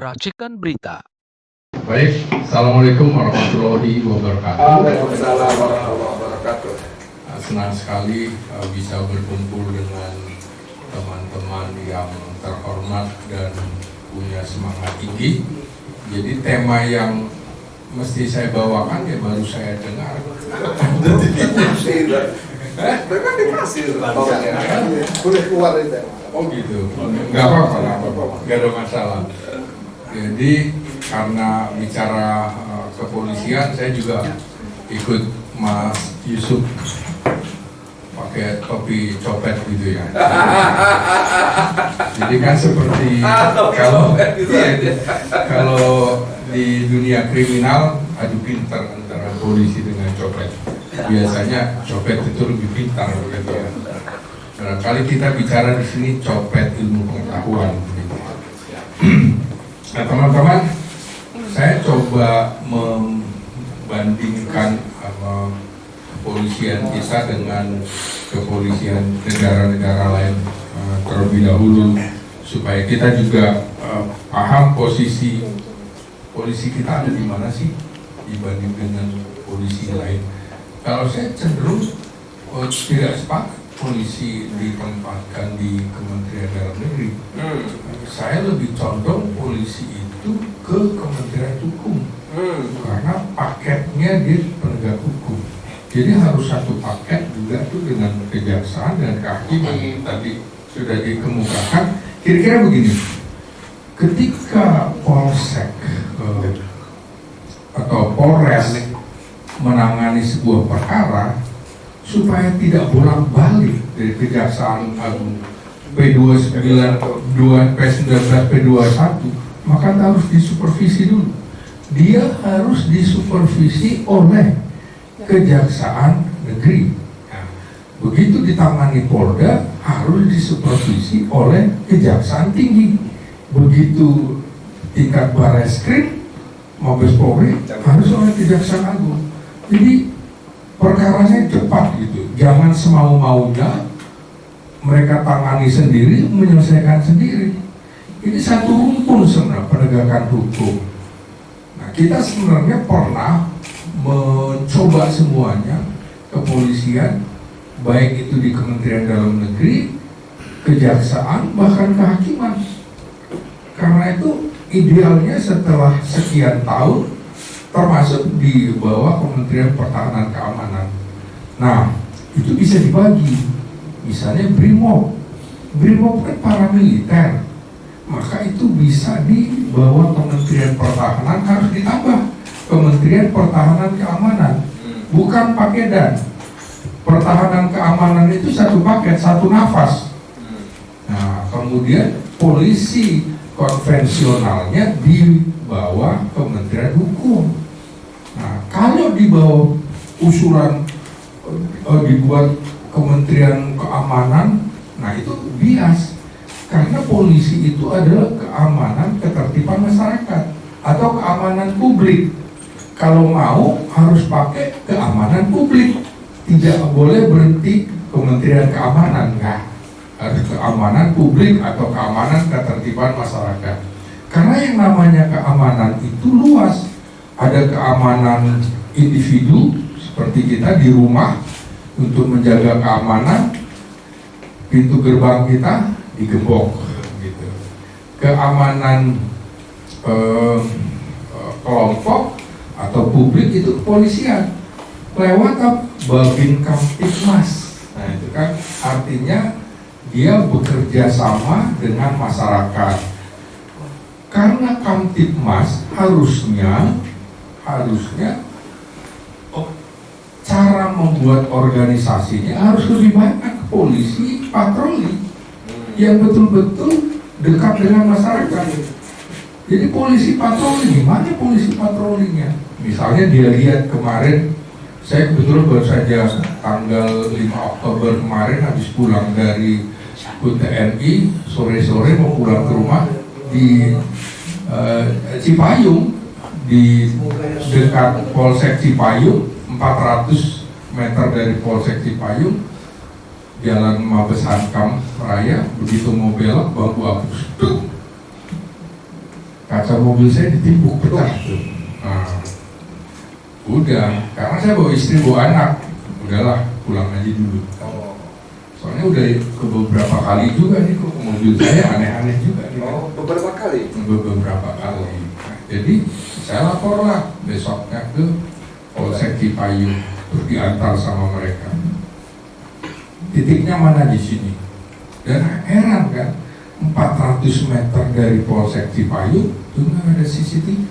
Racikan Berita. Baik, Assalamualaikum warahmatullahi wabarakatuh. Waalaikumsalam warahmatullahi wabarakatuh. Senang sekali bisa berkumpul dengan teman-teman yang terhormat dan punya semangat tinggi. Jadi tema yang mesti saya bawakan ya baru saya dengar. Boleh keluar itu. Oh gitu, nggak apa-apa, nggak ada masalah. Jadi karena bicara kepolisian, saya juga ikut Mas Yusuf pakai topi copet gitu ya. Jadi kan seperti kalau di dunia kriminal adu pintar antara polisi dengan copet. Biasanya copet itu lebih pintar gitu ya. Barangkali kita bicara di sini copet ilmu pengetahuan. Gitu. Nah teman-teman, saya coba membandingkan kepolisian kita dengan kepolisian negara-negara lain terlebih dahulu supaya kita juga paham posisi polisi kita ada di mana sih dibanding dengan polisi lain. Kalau saya cenderung tidak sepakat polisi ditempatkan di Kementerian Dalam Negeri. Saya lebih condong polisi itu ke Kementerian Hukum karena paketnya dia penegak hukum. Jadi harus satu paket juga tuh dengan kejaksaan dan kehakiman. Tadi sudah dikemukakan. Kira-kira begini, ketika Polsek atau Polres menangani sebuah perkara, supaya tidak bolak-balik dari Kejaksaan Agung P29, P19, P21, maka harus disupervisi dulu. Dia harus disupervisi oleh Kejaksaan Negeri. Nah, begitu ditangani Polda, harus disupervisi oleh Kejaksaan Tinggi. Begitu tingkat Barreskrim, Mabes Polri, harus oleh Kejaksaan Agung. Jadi perkaranya cepat gitu, jangan semau-maunya mereka tangani sendiri, menyelesaikan sendiri. Ini satu rumpun sebenarnya penegakan hukum. Nah, kita sebenarnya pernah mencoba semuanya, kepolisian, baik itu di Kementerian Dalam Negeri, kejaksaan, bahkan kehakiman. Karena itu idealnya setelah sekian tahun, termasuk di bawah Kementerian Pertahanan Keamanan. Nah, itu bisa dibagi. Misalnya BRIMOB kan paramiliter, maka itu bisa di bawah Kementerian Pertahanan, harus ditambah Kementerian Pertahanan Keamanan, bukan pakedan. Pertahanan keamanan itu satu paket, satu nafas. Nah, kemudian polisi konvensionalnya di bawah Kementerian Hukum. Nah, kalau di bawah usulan dibuat Kementerian Keamanan, nah itu bias. Karena polisi itu adalah keamanan ketertiban masyarakat atau keamanan publik. Kalau mau harus pakai keamanan publik, tidak boleh berhenti Kementerian Keamanan, enggak. Harus keamanan publik atau keamanan ketertiban masyarakat. Karena yang namanya keamanan itu luas. Ada keamanan individu seperti kita di rumah untuk menjaga keamanan, pintu gerbang kita digembok gitu. Keamanan kelompok atau publik itu kepolisian lewat Babin Kamtibmas. Nah itu kan artinya dia bekerja sama dengan masyarakat. Karena Kamtibmas harusnya cara membuat organisasinya harus lebih banyak polisi patroli yang betul-betul dekat dengan masyarakat. Jadi polisi patroli, gimana polisi patrolinya? Misalnya dia lihat kemarin, saya kebetulan baru saja tanggal 5 Oktober kemarin habis pulang dari TNI, sore-sore mau pulang ke rumah di Cipayung, di dekat Polsek Cipayung, 400 meter dari Polsek Cipayung, Jalan Mabes Hankam Raya. Begitu mau belok, bambu hapus, kaca mobil saya ditimpuk pecah tuh. Nah, udah, karena saya bawa istri bawa anak, udahlah pulang aja dulu. Soalnya udah ke beberapa kali juga nih kok mobil saya aneh-aneh juga nih. Beberapa kali? Beberapa kali. Nah, jadi saya laporlah besoknya ke Polsek Cipayung, terus diantar sama mereka. Titiknya mana di sini? Dan heran kan, 400 meter dari Polsek Cipayung itu nggak ada CCTV.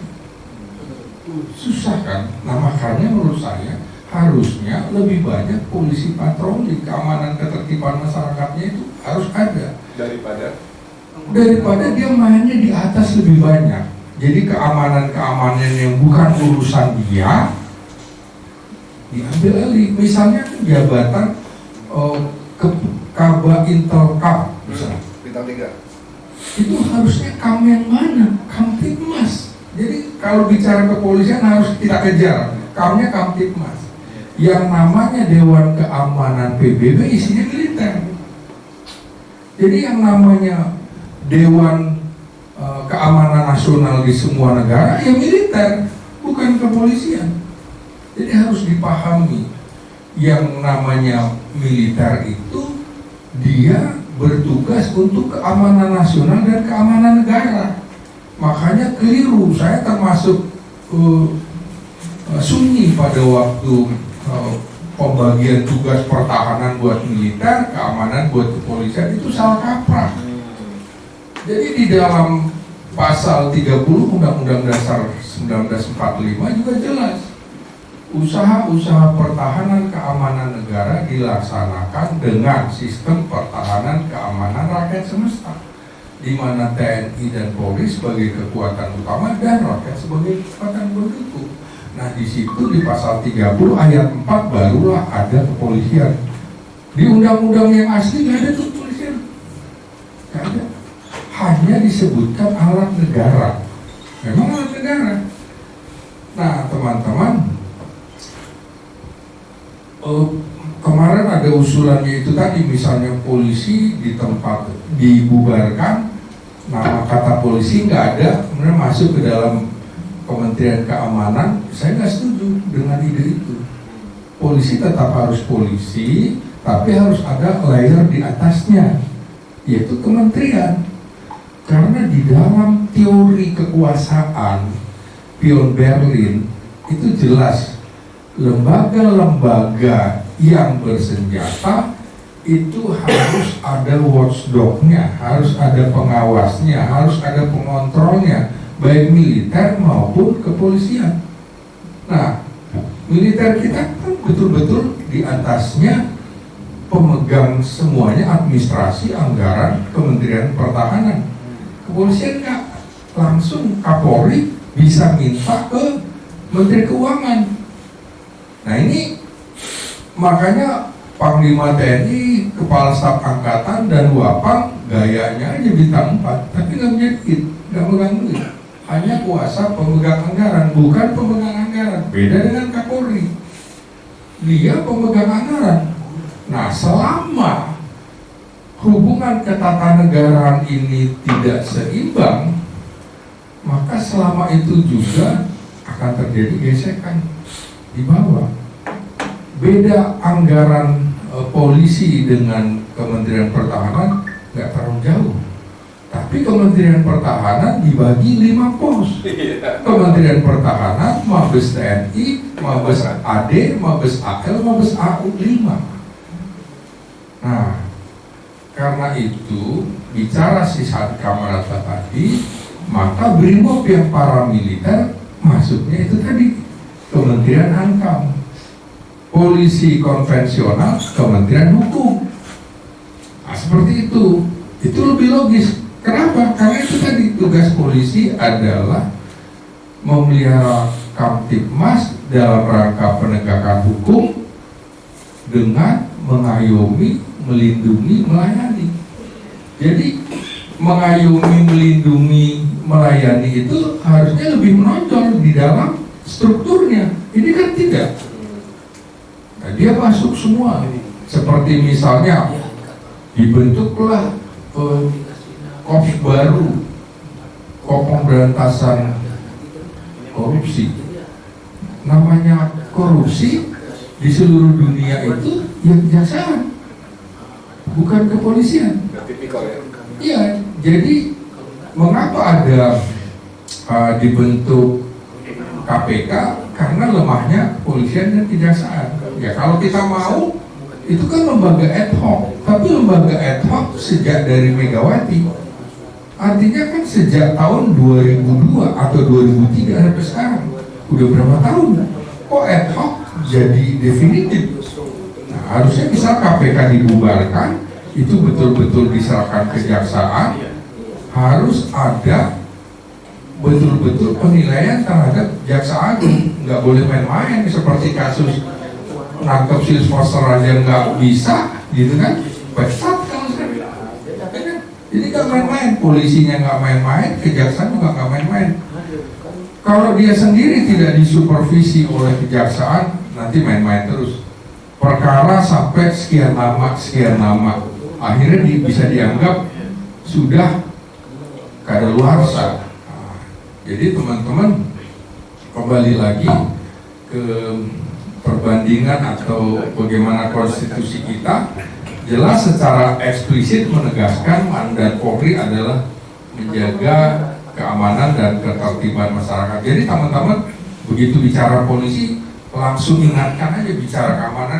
Susah kan? Nah makanya menurut saya harusnya lebih banyak polisi patroli, keamanan ketertiban masyarakatnya itu harus ada daripada dia mainnya di atas lebih banyak. Jadi keamanan yang bukan urusan dia diambil alih. Misalnya jabatan Kaba Intelkam misalnya, bintang 3 itu harusnya kamu yang mana? Kamtibmas. Jadi kalau bicara kepolisian harus kita kejar kamunya Kamtibmas. Yang namanya Dewan Keamanan PBB isinya militer. Jadi yang namanya Dewan Keamanan Nasional di semua negara ya militer, bukan kepolisian. Jadi harus dipahami yang namanya militer itu dia bertugas untuk keamanan nasional dan keamanan negara. Makanya keliru, saya termasuk sunyi pada waktu pembagian tugas pertahanan buat militer, keamanan buat kepolisian itu salah kaprah. Jadi di dalam pasal 30 Undang-Undang Dasar 1945 juga jelas usaha-usaha pertahanan keamanan negara dilaksanakan dengan sistem pertahanan keamanan rakyat semesta, di mana TNI dan Polri sebagai kekuatan utama dan rakyat sebagai kekuatan pendukung. Nah di situ di pasal 30 ayat 4 barulah ada kepolisian. Di undang-undang yang asli nggak ada tuh kepolisian, nggak ada. Hanya disebutkan alat negara. Memang alat negara. Nah teman-teman, kemarin ada usulannya itu tadi, misalnya polisi di tempat dibubarkan, nama kata polisi nggak ada, kemudian masuk ke dalam Kementerian Keamanan. Saya nggak setuju dengan ide itu. Polisi tetap harus polisi, tapi harus ada layer di atasnya, yaitu kementerian. Karena di dalam teori kekuasaan Pion Berlin itu jelas lembaga-lembaga yang bersenjata itu harus ada watchdog-nya, harus ada pengawasnya, harus ada pengontrolnya, baik militer maupun kepolisian. Nah, militer kita kan betul-betul di atasnya pemegang semuanya administrasi, anggaran, Kementerian Pertahanan. Kepolisian nggak, langsung Kapolri bisa minta ke Menteri Keuangan. Nah ini makanya Panglima TNI, Kepala Staf Angkatan dan Wapang gayanya aja bintang 4, tapi nggak punya duit, nggak megang duit. Hanya kuasa pemegang anggaran, bukan pemegang anggaran. Beda dengan Kapolri, dia pemegang anggaran. Nah selama hubungan ketatanegaraan ini tidak seimbang, maka selama itu juga akan terjadi gesekan di bawah. Beda anggaran polisi dengan Kementerian Pertahanan nggak terlalu jauh, tapi Kementerian Pertahanan dibagi 5 pos. Kementerian Pertahanan, Mabes TNI, Mabes AD, Mabes AL, Mabes AU 5. Nah, karena itu bicara sisa Kamarata tadi, maka BRIMOB yang paramiliter masuknya itu tadi Kementerian Hankam, polisi konvensional Kementerian Hukum. Nah, seperti itu lebih logis. Kenapa? Karena itu tadi tugas polisi adalah memelihara Kamtibmas dalam rangka penegakan hukum dengan mengayomi, melindungi, melayani. Jadi mengayomi, melindungi, melayani itu harusnya lebih menonjol di dalam strukturnya. Ini kan tidak. Nah, dia masuk semua. Seperti misalnya dibentuklah korps baru, pemberantasan korupsi. Namanya korupsi di seluruh dunia itu ya kejaksaan, bukan kepolisian. Tipikal ya. Iya, jadi mengapa ada dibentuk KPK? Karena lemahnya kepolisian dan kejaksaan. Ya kalau kita mau, itu kan lembaga ad hoc, tapi lembaga ad hoc sejak dari Megawati. Artinya kan sejak tahun 2002 atau 2003 sampai sekarang, udah berapa tahun? Kok ad hoc jadi definitif? Nah, harusnya misal KPK dibubarkan, itu betul-betul diserahkan kejaksaan, harus ada betul-betul penilaian terhadap jaksa agung, nggak boleh main-main seperti kasus nangkep Silvoster aja nggak bisa, gitu kan? Pesat kalau jadi nggak main-main, polisinya nggak main-main, kejaksaan juga nggak main-main. Kalau dia sendiri tidak disupervisi oleh kejaksaan, nanti main-main terus. Perkara sampai sekian lama, akhirnya bisa dianggap sudah kadaluarsa. Jadi teman-teman, kembali lagi ke perbandingan atau bagaimana konstitusi kita, jelas secara eksplisit menegaskan mandat Polri adalah menjaga keamanan dan ketertiban masyarakat. Jadi teman-teman, begitu bicara polisi, langsung ingatkan aja bicara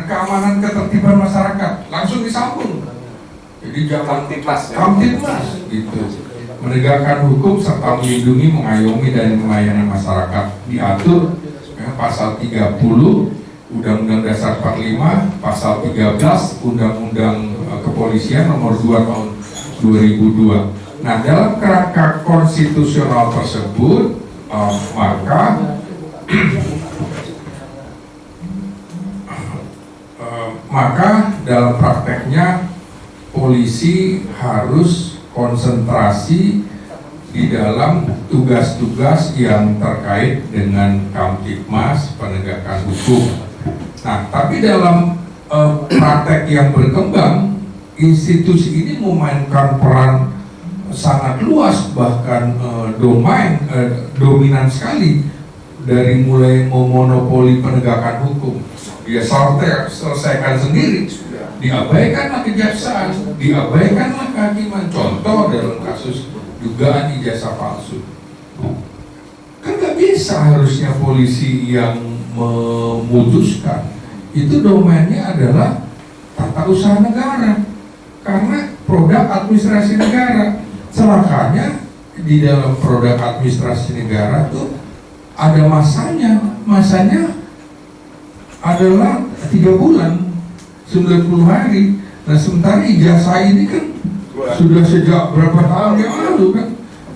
keamanan ketertiban masyarakat, langsung disambung. Jadi jangan kamtipmas gitu. Menegakkan hukum serta melindungi, mengayomi dan melayani masyarakat diatur pasal 30 Undang-Undang Dasar 45, pasal 13 Undang-Undang Kepolisian nomor 2 tahun 2002. Nah, dalam kerangka konstitusional tersebut maka dalam prakteknya polisi harus konsentrasi di dalam tugas-tugas yang terkait dengan Kamtibmas penegakan hukum. Nah, tapi dalam praktek yang berkembang, institusi ini memainkan peran sangat luas, bahkan dominan sekali, dari mulai memonopoli penegakan hukum. Dia selesaikan sendiri, diabaikanlah kejaksaan, diabaikanlah kehakiman. Contoh dalam kasus dugaan ijazah palsu, kan nggak bisa harusnya polisi yang memutuskan. Itu domainnya adalah tata usaha negara, karena produk administrasi negara. Celakanya di dalam produk administrasi negara tuh ada masanya adalah 3 bulan, 90 hari. Nah, sementara ijazah ini kan sudah sejak berapa tahun yang lalu kan,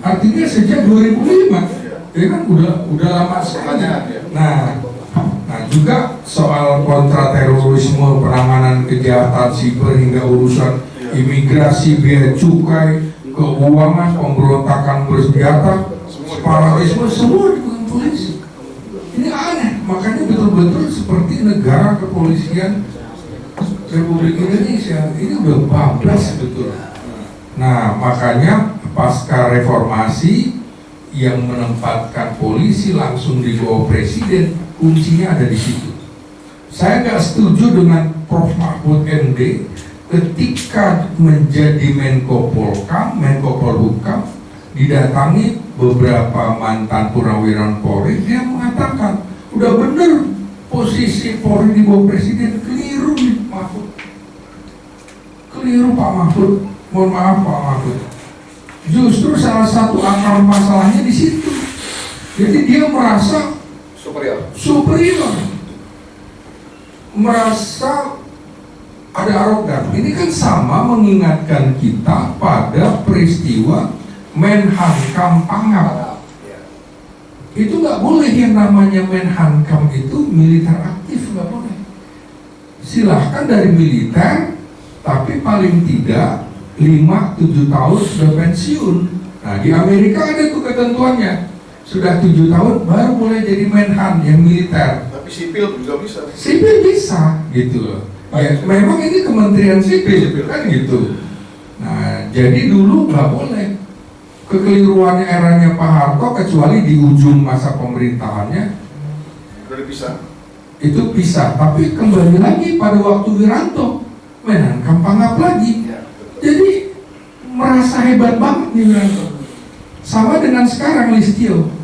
artinya sejak 2005, ya kan udah lama sekali. Nah juga soal kontraterorisme, penanganan kejahatan siber hingga urusan imigrasi, bea cukai, keuangan, pemberontakan bersenjata, separatisme, semua dipegang polisi. Ini aneh, makanya betul-betul seperti negara kepolisian Republik Indonesia ini udah bablas betul. Nah, makanya pasca reformasi yang menempatkan polisi langsung di bawah presiden, kuncinya ada di situ. Saya nggak setuju dengan Prof. Mahfud MD ketika menjadi Menko Polhukam didatangi beberapa mantan purnawirawan Polri, dia mengatakan udah bener posisi Polri di bawah presiden, keliru nih Mahfud, keliru Pak Mahfud, mohon maaf Pak Mahfud. Justru salah satu akar masalahnya di situ. Jadi dia merasa superior, merasa ada arogan. Ini kan sama mengingatkan kita pada peristiwa Menhankam Pangap. Itu nggak boleh yang namanya Menhankam itu militer aktif, nggak boleh. Silahkan dari militer, tapi paling tidak 5-7 tahun sudah pensiun. Nah, di Amerika ada tuh ketentuannya, sudah 7 tahun baru boleh jadi Menhan yang militer. Tapi sipil juga bisa. Sipil bisa, gitu loh. Ya, memang ini Kementerian Sipil kan gitu. Nah, jadi dulu nggak boleh. kekeliruannya eranya Pak Harto, kecuali di ujung masa pemerintahannya Udah bisa. itu pisah, tapi kembali lagi pada waktu Wiranto menangkap Pangap lagi. Jadi merasa hebat banget nih Wiranto. Sama dengan sekarang Listio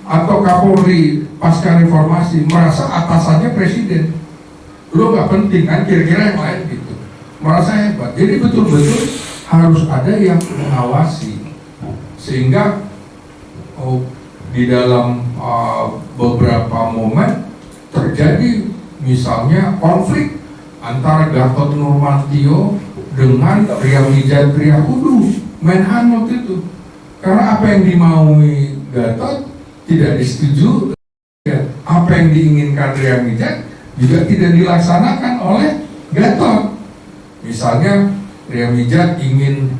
atau Kapolri pasca reformasi merasa atasannya presiden. Lo nggak penting kan, kira-kira yang lain gitu. Merasa hebat. Jadi betul-betul harus ada yang mengawasi sehingga di dalam beberapa momen terjadi misalnya konflik antara Gatot Nurmantio dengan Priamijat Triakudu Menhan waktu itu, karena apa yang dimaui Gatot tidak disetujui, apa yang diinginkan Priamijat juga tidak dilaksanakan oleh Gatot. Misalnya Priamijat ingin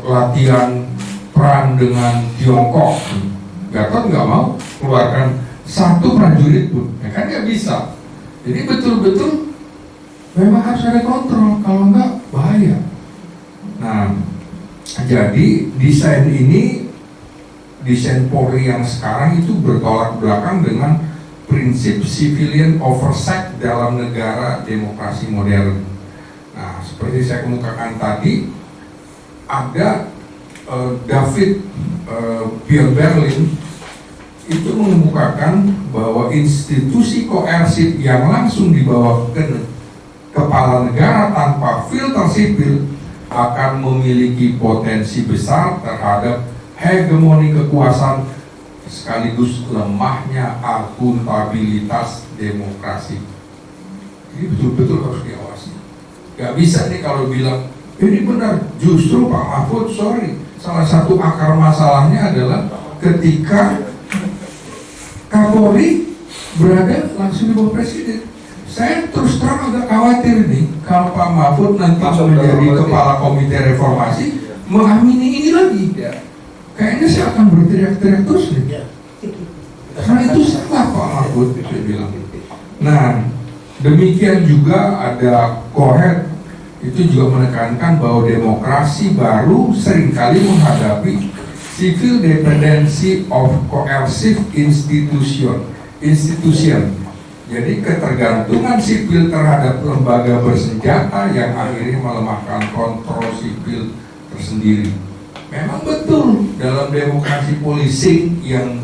latihan perang dengan Tiongkok, Gatot nggak mau keluarkan satu prajurit pun, ya kan nggak bisa. Jadi betul-betul memang harus ada kontrol, kalau nggak bahaya. Nah, jadi desain ini, desain Polri yang sekarang itu bertolak belakang dengan prinsip civilian oversight dalam negara demokrasi modern. Nah, seperti saya kemukakan tadi, ada David Pierre Berlin itu mengemukakan bahwa institusi koersif yang langsung dibawa ke kepala negara tanpa filter sipil akan memiliki potensi besar terhadap hegemoni kekuasaan sekaligus lemahnya akuntabilitas demokrasi. Jadi betul-betul harus diawasi. Gak bisa nih kalau bilang ini benar, justru Pak Mahfud, sorry, salah satu akar masalahnya adalah ketika Kapolri berada langsung di bawah presiden. Saya terus terang agak khawatir nih kalau Pak Mahfud nanti menjadi kepala komite reformasi mengamini ini lagi. Kayaknya saya akan berteriak-teriak terus nih. Karena itu salah Pak Mahfud, saya bilang. Nah, demikian juga ada Cohen itu juga menekankan bahwa demokrasi baru seringkali menghadapi civil dependency of coercive institution. Jadi ketergantungan sipil terhadap lembaga bersenjata yang akhirnya melemahkan kontrol sipil tersendiri. Memang betul dalam demokrasi policing yang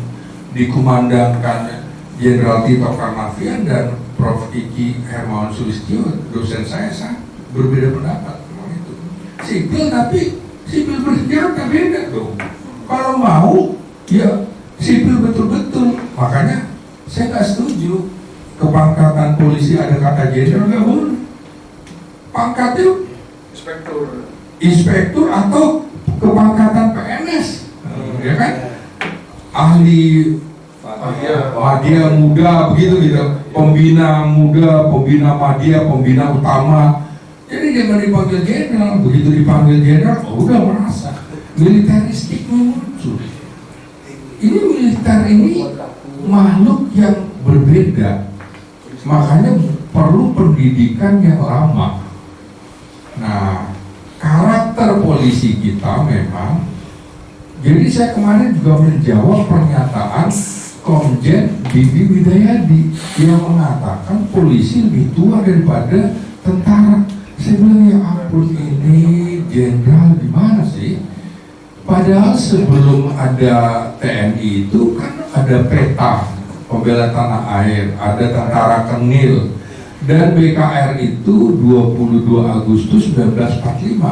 dikumandangkan Jenderal Tito Karnavian dan Prof. Kiki Hermawan Sulistyo, dosen saya berbeda pendapat memang itu. Sipil tapi sipil bersenjata beda dong. Kalau mau ya sipil betul-betul. Makanya saya nggak setuju kepangkatan polisi ada kata jenderal, nggak boleh. Pangkatnya inspektur atau kepangkatan PNS, ya kan? Ahli madya muda begitu gitu, pembina muda, pembina madya, pembina utama. Jadi jangan dipanggil jenderal. Begitu dipanggil jenderal, udah merasa militeristik muncul. Ini militer ini makhluk yang berbeda, makanya perlu pendidikan yang lama. Nah, karakter polisi kita memang. Jadi saya kemarin juga menjawab pernyataan Komjen Bibi Widayadi yang mengatakan polisi lebih tua daripada tentara. Saya bilang ya ampun, ini jenderal di mana sih? Padahal sebelum ada TNI itu kan ada peta pembela tanah air, ada tentara Kenil, dan BKR itu 22 Agustus 1945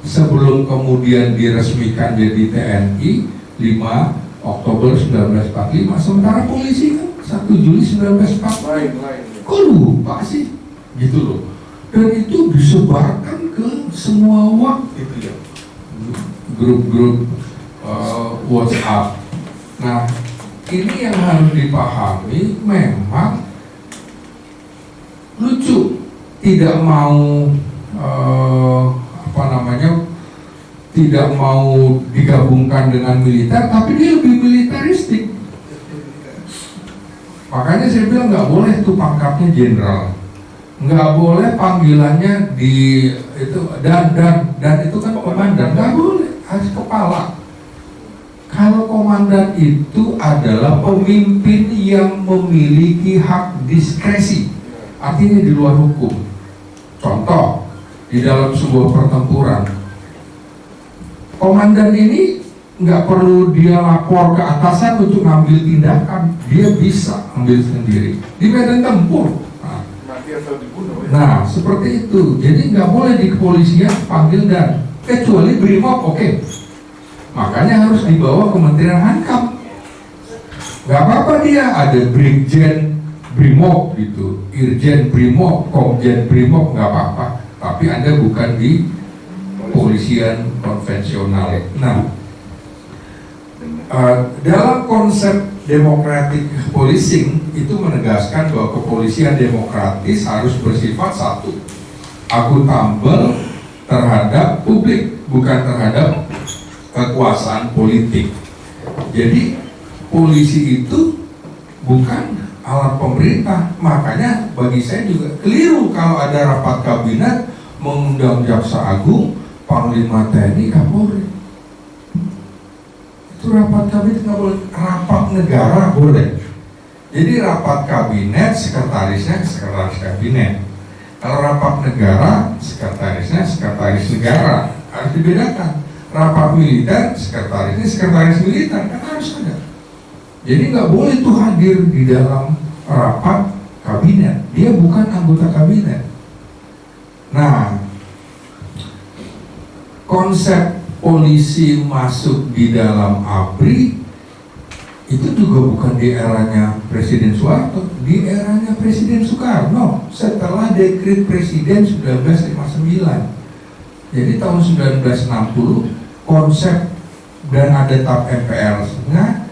sebelum kemudian diresmikan jadi TNI 5 Oktober 1945. Sementara polisi kan 1 Juli 1945. Kok lupa sih? Gitu loh. Dan itu disebarkan ke semua waktu gitu ya, grup-grup WhatsApp. Nah, ini yang harus dipahami. Memang lucu, tidak mau tidak mau digabungkan dengan militer, tapi dia lebih militeristik. Makanya saya bilang nggak boleh tuh pangkatnya jenderal, nggak boleh panggilannya di itu dan itu kan komandan, nggak boleh, harus kepala. Kalau komandan itu adalah pemimpin yang memiliki hak diskresi, artinya di luar hukum. Contoh, di dalam sebuah pertempuran, komandan ini nggak perlu dia lapor ke atasan untuk ngambil tindakan, dia bisa ambil sendiri di medan tempur. Mati atau dibunuh ya. Nah, seperti itu. Jadi nggak boleh di kepolisian panggil dan, kecuali BRIMOB, oke. Makanya harus dibawa Kementerian Hankam. Nggak apa-apa dia ada Brigjen BRIMOB gitu, Irjen BRIMOB, Komjen BRIMOB, nggak apa-apa. Tapi Anda bukan di kepolisian konvensional. Nah, dalam konsep democratic policing itu menegaskan bahwa kepolisian demokratis harus bersifat satu, akuntabel terhadap publik, bukan terhadap kekuasaan politik. Jadi polisi itu bukan alat pemerintah. Makanya bagi saya juga keliru kalau ada rapat kabinet mengundang Jaksa Agung, Panglima TNI, Kapolri. Itu rapat kabinet nggak boleh. Rapat negara boleh. Jadi rapat kabinet sekretarisnya sekretaris kabinet. Kalau rapat negara sekretarisnya sekretaris negara. Harus dibedakan. Rapat militer sekretarisnya sekretaris militer, kan harus ada. Jadi nggak boleh tuh hadir di dalam rapat kabinet. Dia bukan anggota kabinet. Nah, konsep polisi masuk di dalam ABRI itu juga bukan di eranya Presiden Soeharto, di eranya Presiden Soekarno setelah dekret Presiden 1959. Jadi tahun 1960 konsep dan ada TAP MPR-nya,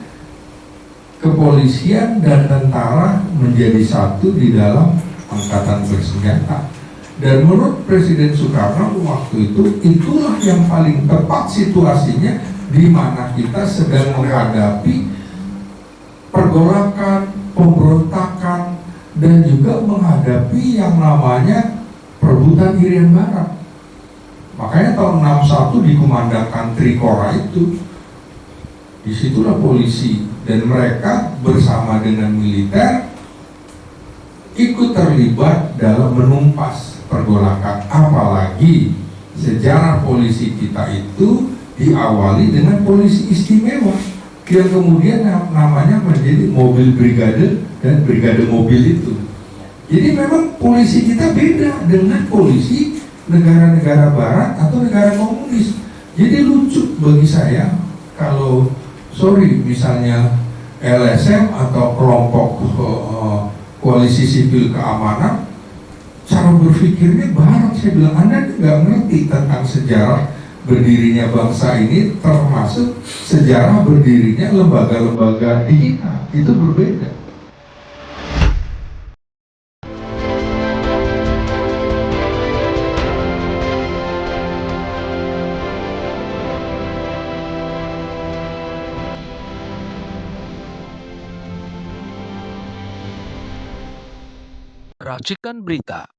kepolisian dan tentara menjadi satu di dalam angkatan bersenjata. Dan menurut Presiden Soekarno waktu itu, itulah yang paling tepat situasinya di mana kita sedang menghadapi pergolakan, pemberontakan, dan juga menghadapi yang namanya perebutan Irian Barat. Makanya tahun 61 dikumandangkan Trikora itu, disitulah polisi dan mereka bersama dengan militer ikut terlibat dalam menumpas pergolakan. Apalagi sejarah polisi kita itu diawali dengan polisi istimewa yang kemudian namanya menjadi mobil brigade dan brigade mobil itu. Jadi memang polisi kita beda dengan polisi negara-negara barat atau negara komunis. Jadi lucu bagi saya kalau misalnya LSM atau kelompok koalisi sipil keamanan cara berpikirnya barat. Saya bilang Anda nggak ngerti tentang sejarah berdirinya bangsa ini, termasuk sejarah berdirinya lembaga-lembaga di kita, itu berbeda. Racikan Berita